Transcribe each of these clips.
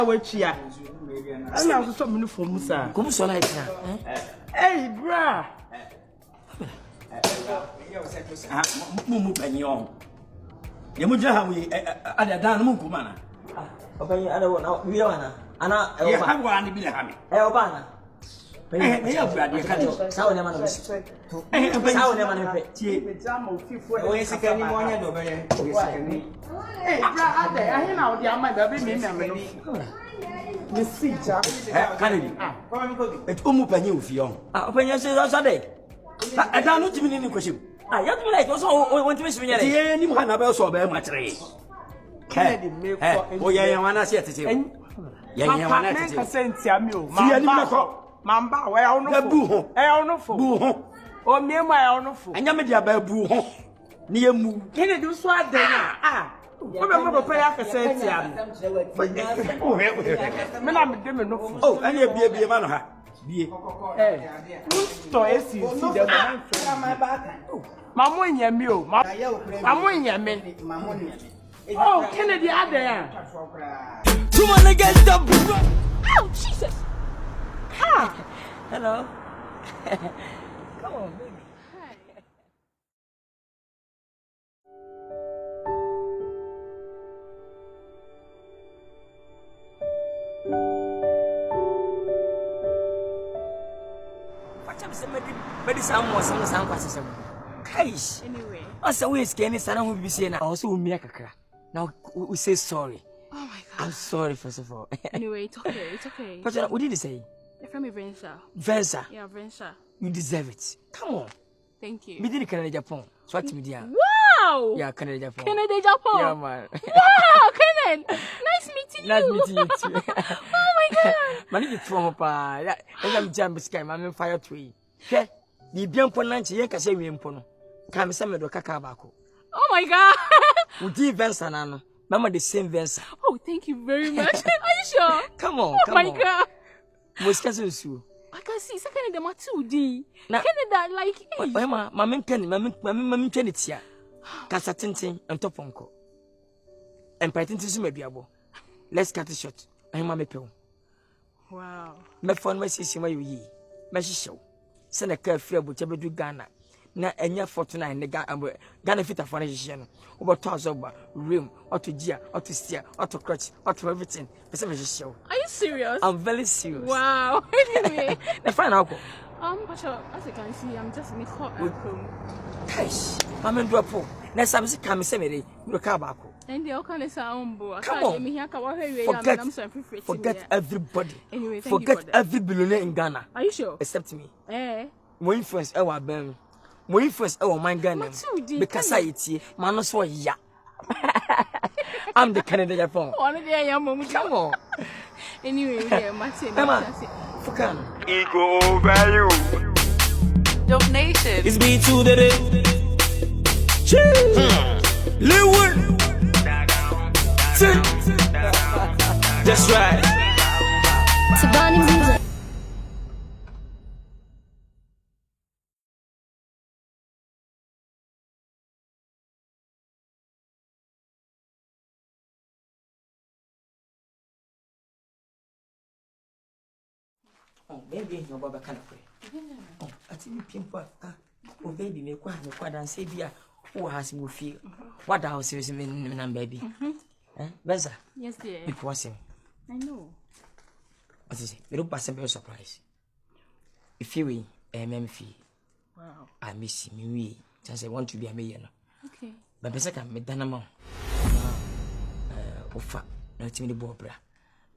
Wachia. I know some uniform, sir. Come so like Hey, bra. Mumu penyon. Yamuja hawi ada dan mu kumana. Open ada wana we wana. Ana Ya hawa ni bila hami. Obana. Ya brade ka jo. Sawo ne ma no. Sawo ne ma no pe. Tie. O yesika ni mo anya do be ye. Bra ade ahe na odi ama ba be me no. Me see ja. Kanedi. Et umu penye ufion. Open se so de. Ada no timi ni kwashim. Ya tumi like so won tumi simi nyere. Tie ni mu ha na be so be matre. Kennedy me ko. O ye wana se tete. Ye wana tete. Nkansah ntia me o. Fie ni mako. Mamba we ya ono fo. Ono fo. Bu ho. O miemu ya ono fo. Anya me dia ba bu ho. Ni emu. Kennedy so adan o be mo papa ya Nkansah ntia me. Me na me de me no fo. Oh, anya bie ma no ha. Bie. To esi si de mo Mamo nyame o. Mamo nyame. Oh, Kennedy adan. You wanna get the Oh, Jesus. Hi. Hello. Come on, baby. Hi. Watch out, somebody someone kwasem. Kaish. Anyway. Asa we scan is sana who be saying also we make kakra. Now we say sorry. Oh my God. I'm sorry first of all. Anyway, it's okay. It's okay. But what did you say? You're from Venza. Venza. Yeah, Venza. You deserve it. Come on. Thank you. Me did Canada Japan. So what me dia? Wow. Yeah, Canada Japan. Canada, Japan. Yeah, man. Wow, Kenan. Nice meeting you. Nice meeting you too. Oh my God. Man, you from pa. I'm jam sky. Man, fire tree. Okay. The biampo nanchi yen kase wi mpo no. Ka me me do kaka bako. Oh my God. Udi Venza na no. Mama the same Venza. Oh, thank you very much. Are you sure? Come on, oh come my on. God. Moskaso su. I can see second them 2D. Na- Canada like Oy ma mpeni mpeni tia. Kasa tintin entoponko. Empire tintin su meduabo. Let's cut it short. Oy ma mepew. wow. Me phone ma sisi ma yoyi. Me hihyew. Se na ka afiri abucha bedu Ghana. Na enya 49 ne Ghana fita for na hihye no. Oboto azoba, rim, auto gear, auto steer, auto clutch, auto everything. Pese me hihyew. Are you serious? I'm very serious. Wow. Anyway. Na fine alcohol. Pacho, as you can see, I'm just in the car at home. Gosh, mama do apo. Na sam se kam se mere, we ka baako. And they all kind of sound boy. Come on. Forget everybody. Anyway, thank forget you for that. every billionaire in Ghana. Are you sure? Except me. Eh. Mo influence e wa bam. Mo influence e wa man Ghana. Because I tie, man no so ya. I'm the Canada Japan. One day I am mom. Come on. Anyway, yeah, Martin. Fukan. Ego value. Donation. It's me to the day. Leeward. That's right. Sabani music. Oh, baby, no baba kana kwe. Oh, ati mi pimpa. Oh, baby, me kwa dan say bia. Who has mo feel? What house is me nan baby? Beza. Yes, dear. It was him. I know. What is it? Me don't pass a surprise. If you win, fee. Wow. I miss him. Me, just I want to be a millionaire. Okay. But besa ka me danama. Ofa, na timi de bo bra.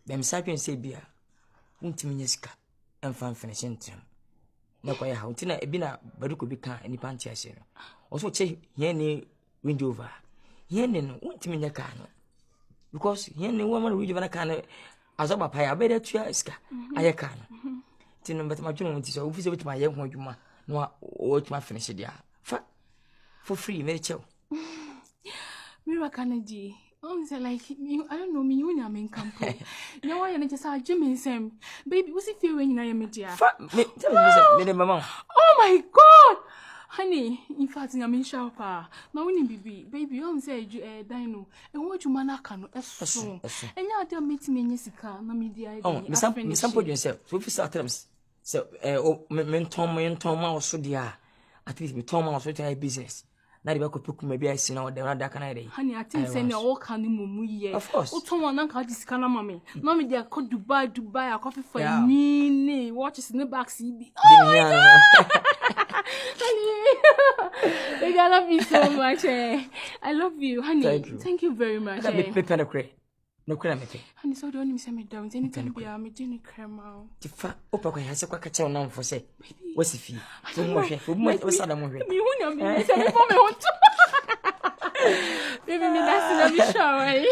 Bem sapien say bia. Untimi nyesika. Emfa finishing time. Na kwa ya ha untina ebi na baduko bi ka enipa ntia ase no. Oso che here ni window over. Here ni no untimi nya ka no. Because here ni woman window na ka no azoba pa ya be da tua iska aye ka no. Tinu bet ma dwunu nti so ofise betima ye ho adwuma no o tuma finish dia. Fa for free me chew. Mira Kennedy. Oh, it's like you, I don't know me. You am in camp. Now I am just a Jimmy Sam. Baby, what's it feel when you are media? Fa me tell me me mama. Oh my God! Honey, in fact, I'm in shopper. Now, when baby, I'm saying, Dino, and what you manakano, a song. And now they're meeting me in Jessica, no media. Oh, Miss Sample yourself. So if you start terms, so, men Tom, also dear. At least me Tom, also to business. Now, the could maybe I see now the other canary. Honey, I think send your all candy mumu. Of course. Oh, Tom, Uncle, this can mammy. No, me, they are called Dubai to buy a coffee for me. Watches in the back seat. Oh, my God. Honey, I love you so much. I love you, honey. Thank you very much. No crème. Honey, so don't send me down. Anything be a me crème. Tifa, opa kwa hasa kwa kacha na mfo se. Wasi fi. What's that mo hwe? Me hu na me se me for me want. Baby, me that's na me shower.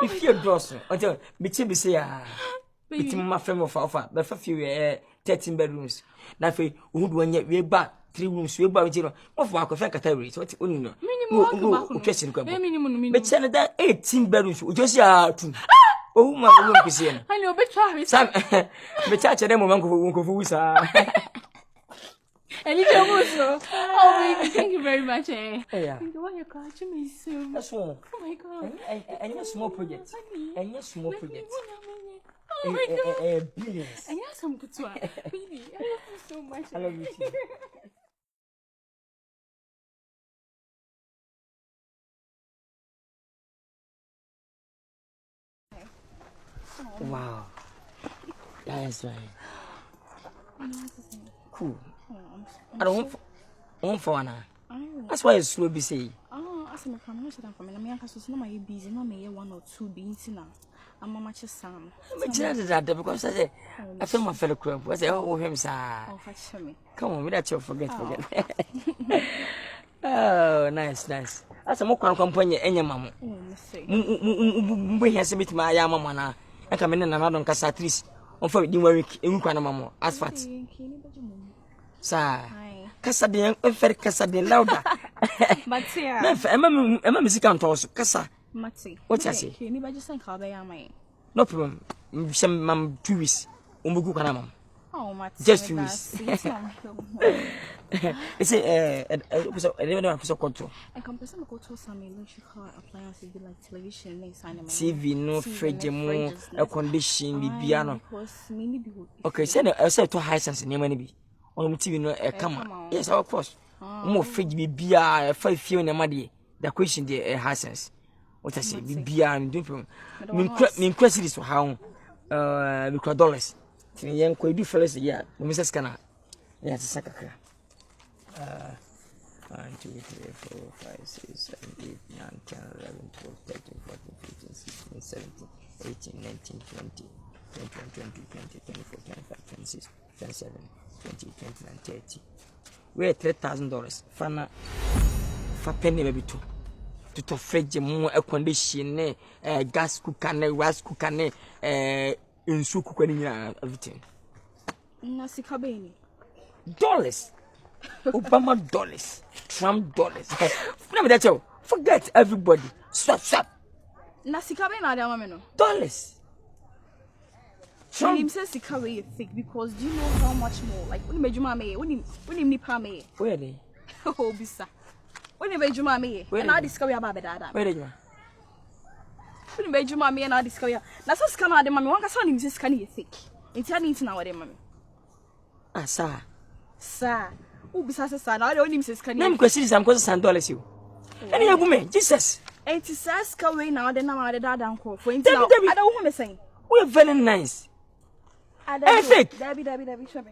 Me feel dross. Until me chibi say ah. It's my friend of offer. But for few 13 bedrooms. Na fe uhudu wanye we ba 3 rooms we ba we jiro. Mo fo akofia category. So what unu no. Minimum question kwa. Minimum. Me chana that 18 bedrooms. We just ya two. Oh my room kisi no. Honey, obetra. Sam me chacha dem mo manko fu sa. And you also. Oh baby, thank you very much. Yeah. Thank you. Why you catching me so? That's all. Oh my God. And your small project. And your small project. Oh my God. Billions. And yes, I'm good to her. Baby, I love you so much. I love you too. Wow. That's right. Cool. I don't want for one. That's why it's slow be say. Oh, as I'm coming to them for me, I'm so busy. No, me 1 or 2 beans now. I'm a much Sam. But that because I feel my fellow crab. I say, oh, him, sir. Oh, fetch me. Come on, without you forget. Oh, nice. That's a more company, any mamma. Oh, mistake. We have submitted my mamma. I come in and another Nkansah at least. On for the work in Kwadwo as fat. Sir, Kasa de very Kasa de louder. But here, Emma music and also Kasa. Matty, What I say? Anybody just think how they are, my. No problem. Some mam 2 weeks. Umugu kanamam. Oh, Matty. Just 2 weeks. It's a never so control. I can present go to some electrical appliances be like television, TV, no fridge, more air condition, bibiano. Okay, send I said to high sense near money be. On TV no a camera. Yes, of course. More fridge bibia 5 few in a muddy. The question the high sense. What I say, bibia and different. Mean question is how because dollars. Young could do fellas, yeah, Mrs. Cana. Yes, a sucker. 1, 2, 3, 4, 5, 6, 7, 8, 9, 10, 11, 12, 13, 14, 15, 16, 17, 18, 19, 20, 21, 22, 23, 24, 25, 26, 27, 28, 29, 30. We're $3,000. Fana for penny maybe two. To fridge more air condition, gas cooker, rice cooker, in soup cooking everything. Nasikabeni. Dollars. Obama dollars. Trump dollars. Let me that you. Forget everybody. Stop. Nasikabeni are the dollars. Trump says Sikawe is thick because do you know how much more? Like when Bejuma me, when him nipa me. Where they? Oh bisa. When Bejuma me, and I discover about that. Where they go? When Bejuma me and I discover. Na so scan ade mama, wanka so nim say scan is thick. Enti ani ntina wade mama. Ah, sir. Sir. Who bisa sir na wade nim say scan. Name question is am cause $100 you. Any woman, Jesus. Enti says Sikawe na wade na wade dada nko. For enti na ada wo me saying. We are very nice. Hey, fake. Debbie, show me.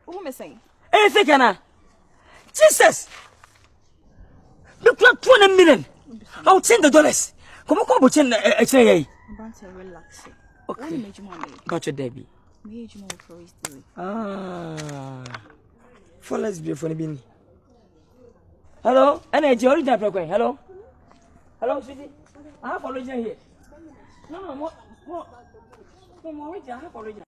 Who am I saying? Hey, fake, Anna. Jesus. Look like 20 million. I'll send the dollars. Come on, but send a relax. Okay. Got your Debbie. For let's be for the hello, energy, only that program. Hello, sweetie. I have origin here. No, more. I have origin.